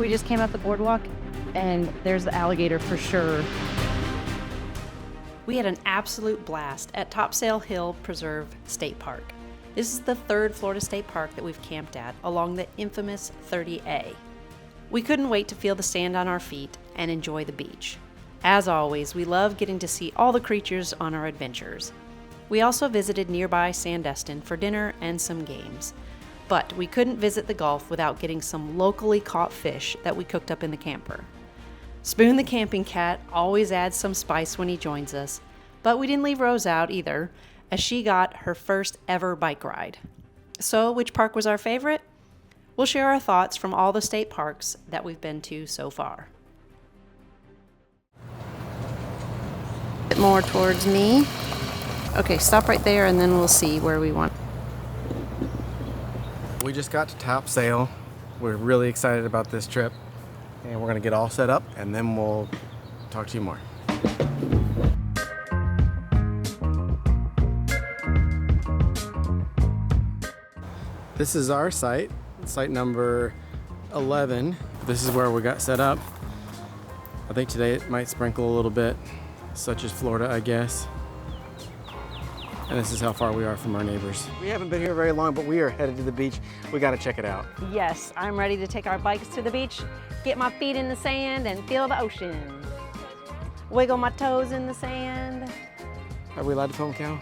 We just came up the boardwalk and there's the alligator for sure. We had an absolute blast at Topsail Hill Preserve State Park. This is the third Florida state park that we've camped at along the infamous 30A. We couldn't wait to feel the sand on our feet and enjoy the beach. As always, we love getting to see all the creatures on our adventures. We also visited nearby Sandestin for dinner and some games. But we couldn't visit the Gulf without getting some locally caught fish that we cooked up in the camper. Spoon the camping cat always adds some spice when he joins us, but we didn't leave Rose out either, as she got her first ever bike ride. So, which park was our favorite? We'll share our thoughts from all the state parks that we've been to so far. A bit more towards me. Okay, stop right there and then we'll see where we want. We just got to Topsail. We're really excited about this trip, and we're gonna get all set up and then we'll talk to you more. This is our site number 11. This is where we got set up. I think today it might sprinkle a little bit, such as Florida, I guess. And this is how far we are from our neighbors. We haven't been here very long, but we are headed to the beach. We gotta check it out. Yes, I'm ready to take our bikes to the beach, get my feet in the sand and feel the ocean. Wiggle my toes in the sand. Are we allowed to film Cal?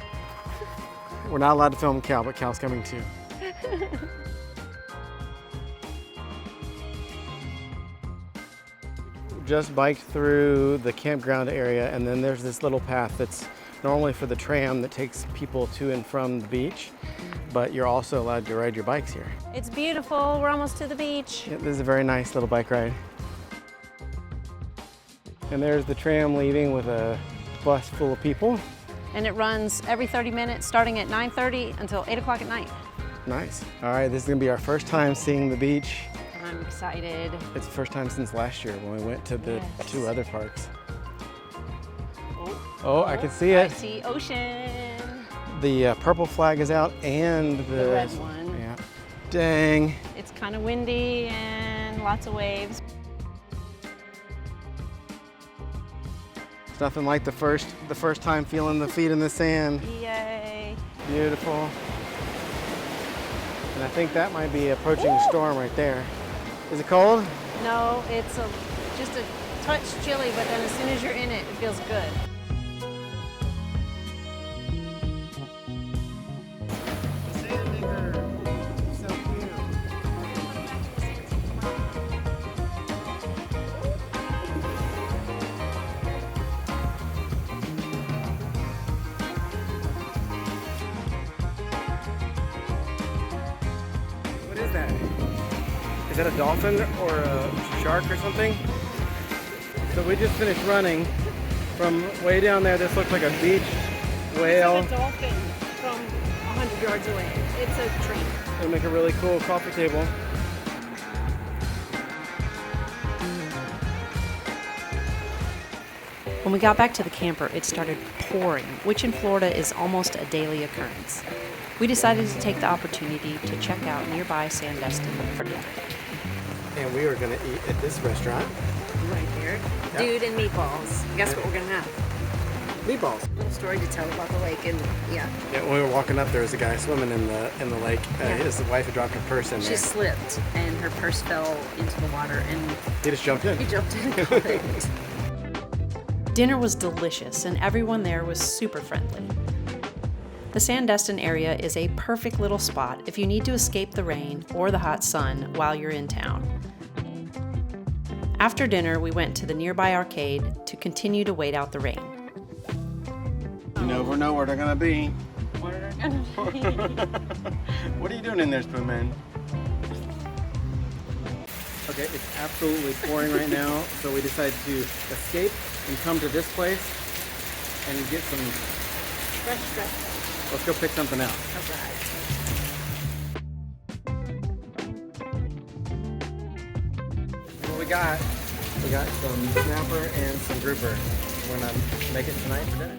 We're not allowed to film Cal, but Cal's coming too. Just biked through the campground area, and then there's this little path that's normally for the tram that takes people to and from the beach, but you're also allowed to ride your bikes here. It's beautiful, we're almost to the beach. Yeah, this is a very nice little bike ride. And there's the tram leaving with a bus full of people. And it runs every 30 minutes, starting at 9:30 until 8 o'clock at night. Nice. All right, this is gonna be our first time seeing the beach. I'm excited. It's the first time since last year when we went to the two other parks. Oh, I can see it. I see ocean. The purple flag is out and The red one. Yeah. Dang. It's kind of windy and lots of waves. It's nothing like the first time feeling the feet in the sand. Yay. Beautiful. And I think that might be approaching a storm right there. Is it cold? No, it's just a touch chilly, but then as soon as you're in it, it feels good. What is that? Is that a dolphin or a shark or something? So we just finished running from way down there. This looks like a beach whale. It's a dolphin from 100 yards away. It's a tree. It'll make a really cool coffee table. When we got back to the camper, it started pouring, which in Florida is almost a daily occurrence. We decided to take the opportunity to check out nearby Sandestin for dinner. And we are going to eat at this restaurant. Right here. Yep. Dude and meatballs. Guess what we're gonna have? Meatballs. Little story to tell about the lake and yeah. Yeah, when we were walking up, there was a guy swimming in the lake. His wife had dropped her purse in there. She slipped and her purse fell into the water and He just jumped in. he jumped in and caught it. Dinner was delicious and everyone there was super friendly. The Sandestin area is a perfect little spot if you need to escape the rain or the hot sun while you're in town. After dinner, we went to the nearby arcade to continue to wait out the rain. You never know where they're gonna be. What are they gonna be? What are you doing in there, Spoonman? Okay, it's absolutely pouring right now, so we decided to escape and come to this place and get some Fresh dress. Let's go pick something out. What we got some snapper and some grouper. We're gonna make it tonight for dinner.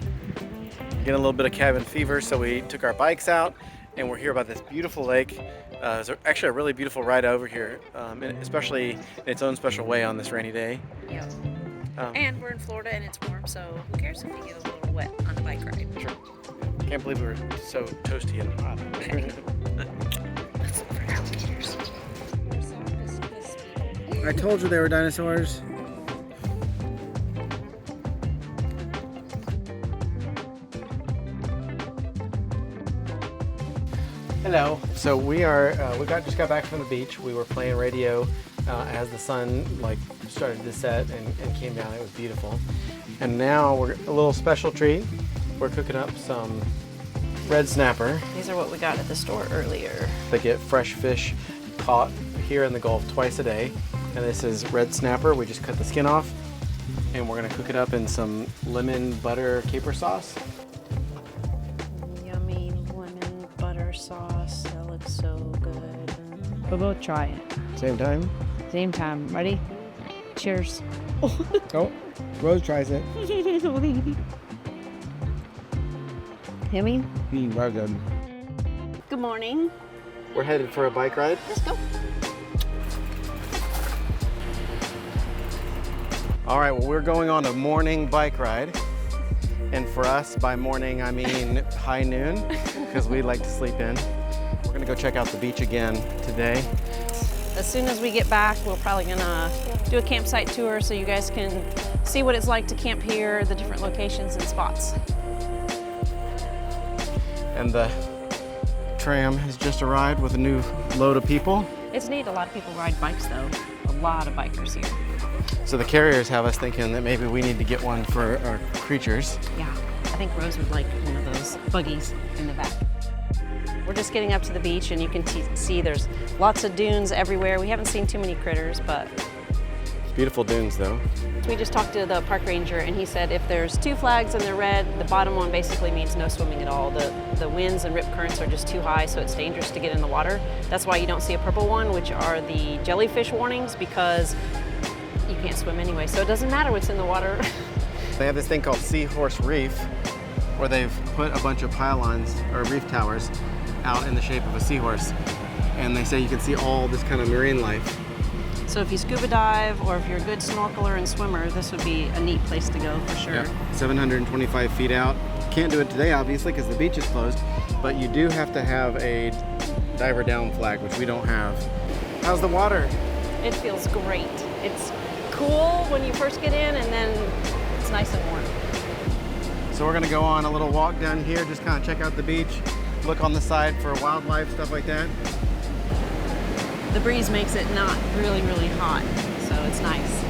Getting a little bit of cabin fever, so we took our bikes out and we're here about this beautiful lake. There's actually a really beautiful ride over here, and especially in its own special way on this rainy day. Yep. And we're in Florida and it's warm, so who cares if you get a little wet on the bike ride? Sure. Can't believe we were so toasty and hot. Let's look for alligators. I told you they were dinosaurs. Hello. So we just got back from the beach. We were playing radio as the sun started to set and came down. It was beautiful. And now we're a little special treat. We're cooking up some red snapper. These are what we got at the store earlier. They get fresh fish caught here in the Gulf twice a day. And this is red snapper. We just cut the skin off and we're gonna cook it up in some lemon butter caper sauce. Yummy lemon butter sauce. That looks so good. We'll both try it. Same time. Same time. Ready? Cheers. Oh, Rose tries it. Yummy? Well done. Good morning. We're headed for a bike ride. Let's go. All right, well, we're going on a morning bike ride. And for us, by morning, I mean high noon, because we like to sleep in. We're gonna go check out the beach again today. As soon as we get back, we're probably gonna do a campsite tour so you guys can see what it's like to camp here, the different locations and spots. And the tram has just arrived with a new load of people. It's neat, a lot of people ride bikes though. A lot of bikers here. So the carriers have us thinking that maybe we need to get one for our creatures. Yeah, I think Rose would like one of those buggies in the back. We're just getting up to the beach and you can see there's lots of dunes everywhere. We haven't seen too many critters, but It's beautiful dunes though. we just talked to the park ranger and he said if there's two flags and they're red, the bottom one basically means no swimming at all. The winds and rip currents are just too high, so it's dangerous to get in the water. That's why you don't see a purple one, which are the jellyfish warnings, because you can't swim anyway, so it doesn't matter what's in the water. They have this thing called Seahorse Reef, where they've put a bunch of pylons or reef towers out in the shape of a seahorse. And they say you can see all this kind of marine life. So if you scuba dive or if you're a good snorkeler and swimmer, this would be a neat place to go for sure. Yeah. 725 feet out. Can't do it today, obviously, because the beach is closed, but you do have to have a diver down flag, which we don't have. How's the water? It feels great. It's cool when you first get in and then it's nice and warm. So we're gonna go on a little walk down here, just kind of check out the beach, look on the side for wildlife, stuff like that. The breeze makes it not really, really hot, so it's nice.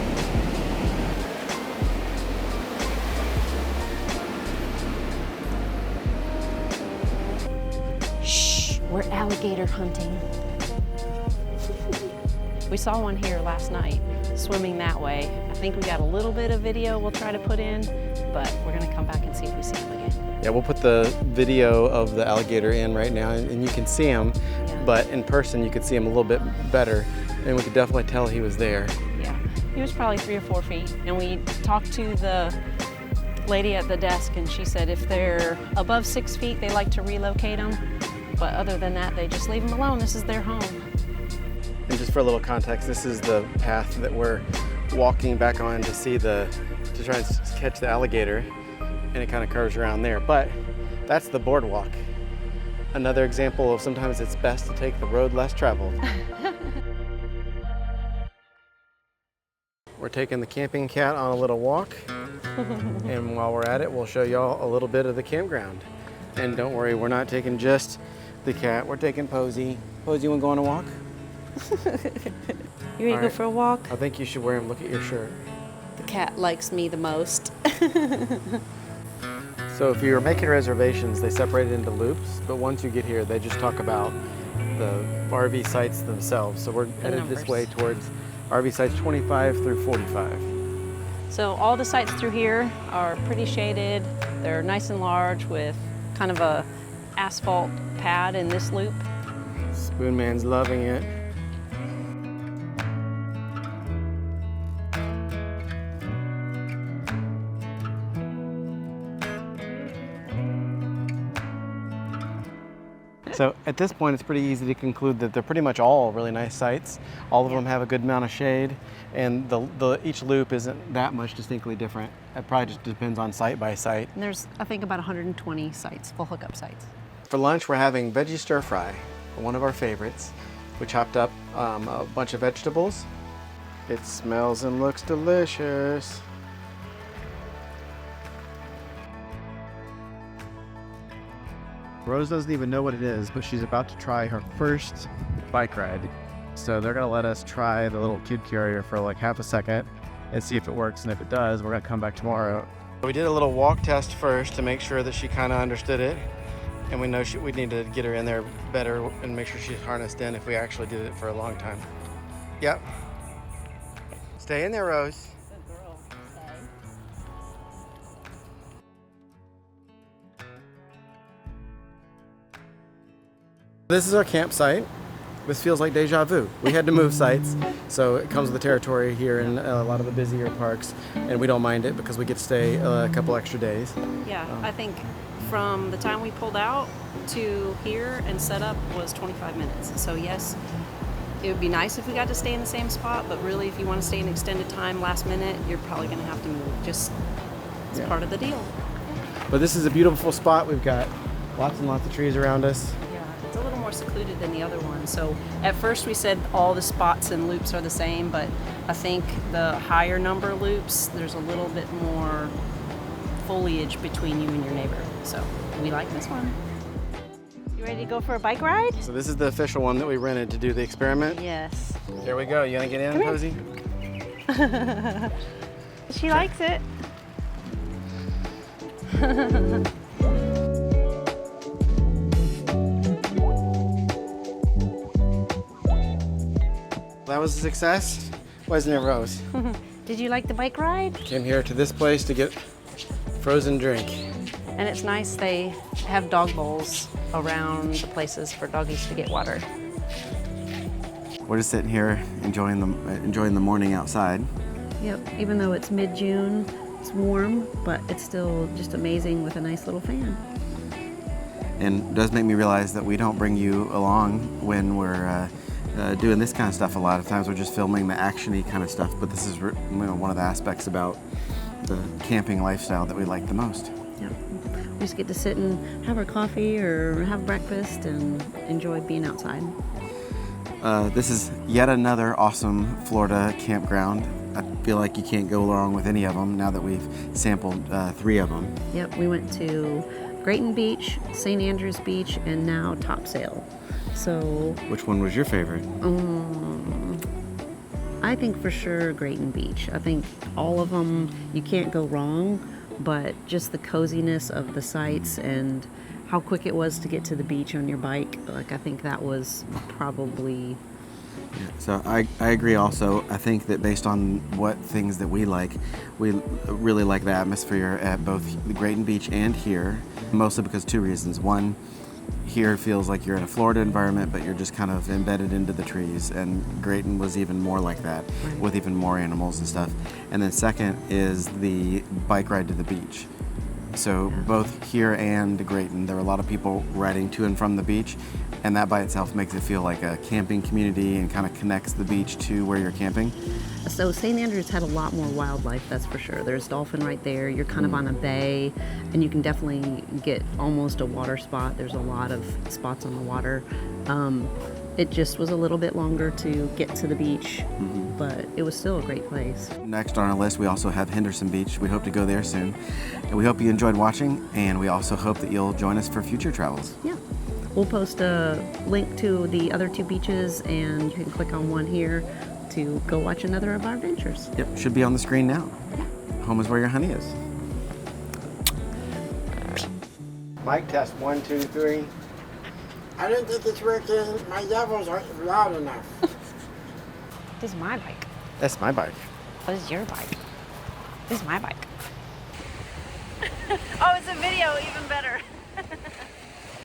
Shh, we're alligator hunting. We saw one here last night, swimming that way. I think we got a little bit of video we'll try to put in, but we're gonna come back and see if we see him again. Yeah, we'll put the video of the alligator in right now, and you can see him, Yeah. but in person you could see him a little bit better, and we could definitely tell he was there. Yeah, he was probably 3 or 4 feet, and we talked to the lady at the desk, and she said if they're above 6 feet, they like to relocate them, but other than that, they just leave them alone. This is their home. And just for a little context, this is the path that we're walking back on to try and catch the alligator, and it kind of curves around there. But that's the boardwalk. Another example of sometimes it's best to take the road less traveled. We're taking the camping cat on a little walk, and while we're at it, we'll show y'all a little bit of the campground. And don't worry, we're not taking just the cat, we're taking Posey. Posey, you wanna go on a walk? You ready to go for a walk? I think you should wear him. Look at your shirt. The cat likes me the most. So if you're making reservations, they separate it into loops, but once you get here, they just talk about the RV sites themselves. So we're headed this way towards RV sites 25 through 45. So all the sites through here are pretty shaded. They're nice and large with kind of a asphalt pad in this loop. Spoon Man's loving it. So at this point, it's pretty easy to conclude that they're pretty much all really nice sites. All of them have a good amount of shade, and each loop isn't that much distinctly different. It probably just depends on site by site. And there's, I think, about 120 sites, full hookup sites. For lunch, we're having veggie stir fry, one of our favorites. We chopped up a bunch of vegetables. It smells and looks delicious. Rose doesn't even know what it is, but she's about to try her first bike ride. So they're gonna let us try the little kid carrier for like half a second and see if it works. And if it does, we're gonna come back tomorrow. We did a little walk test first to make sure that she kind of understood it. And we know we need to get her in there better and make sure she's harnessed in if we actually did it for a long time. Yep. Stay in there, Rose. Good girl. This is our campsite. This feels like deja vu. We had to move sites, so it comes with the territory here in a lot of the busier parks, and we don't mind it because we get to stay a couple extra days. Yeah, I think from the time we pulled out to here and set up was 25 minutes. So yes, it would be nice if we got to stay in the same spot, but really if you want to stay an extended time last minute, you're probably going to have to move. Just, it's part of the deal. But this is a beautiful spot. We've got lots and lots of trees around us. It's a little more secluded than the other one. So at first we said all the spots and loops are the same, but I think the higher number loops, there's a little bit more foliage between you and your neighbor. So we like this one. You ready to go for a bike ride? So this is the official one that we rented to do the experiment. Yes. Here we go. You gonna get in, Posey? She likes it. That was a success, wasn't it, Rose? Did you like the bike ride? Came here to this place to get frozen drink. And it's nice they have dog bowls around the places for doggies to get water. We're just sitting here enjoying the morning outside. Yep, even though it's mid-June, it's warm, but it's still just amazing with a nice little fan. And it does make me realize that we don't bring you along when we're doing this kind of stuff. A lot of times we're just filming the action-y kind of stuff, but this is one of the aspects about the camping lifestyle that we like the most. Yep. We just get to sit and have our coffee or have breakfast and enjoy being outside. This is yet another awesome Florida campground. I feel like you can't go wrong with any of them now that we've sampled 3 of them. Yep, we went to Grayton Beach, St. Andrews Beach, and now Topsail. So, which one was your favorite? I think for sure Grayton Beach. I think all of them, you can't go wrong, but just the coziness of the sites and how quick it was to get to the beach on your bike, like I think that was probably... Yeah, so I agree also. I think that based on what things that we really like the atmosphere at both the Grayton Beach and here, mostly because 2 reasons. One, here feels like you're in a Florida environment, but you're just kind of embedded into the trees, and Grayton was even more like that, with even more animals and stuff. And then second is the bike ride to the beach. So both here and Grayton, there are a lot of people riding to and from the beach, and that by itself makes it feel like a camping community and kind of connects the beach to where you're camping. So St. Andrews had a lot more wildlife, that's for sure. There's dolphin right there. You're kind of on a bay, and you can definitely get almost a water spot. There's a lot of spots on the water. It just was a little bit longer to get to the beach, but it was still a great place. Next on our list, we also have Henderson Beach. We hope to go there soon. And we hope you enjoyed watching, and we also hope that you'll join us for future travels. Yeah. We'll post a link to the other 2 beaches, and you can click on one here to go watch another of our adventures. Yep, should be on the screen now. Home is where your honey is. Mic test 1, 2, 3. I don't think it's working. My levels aren't loud enough. This is my bike. That's my bike. What is your bike? This is my bike. Oh, it's a video, even better.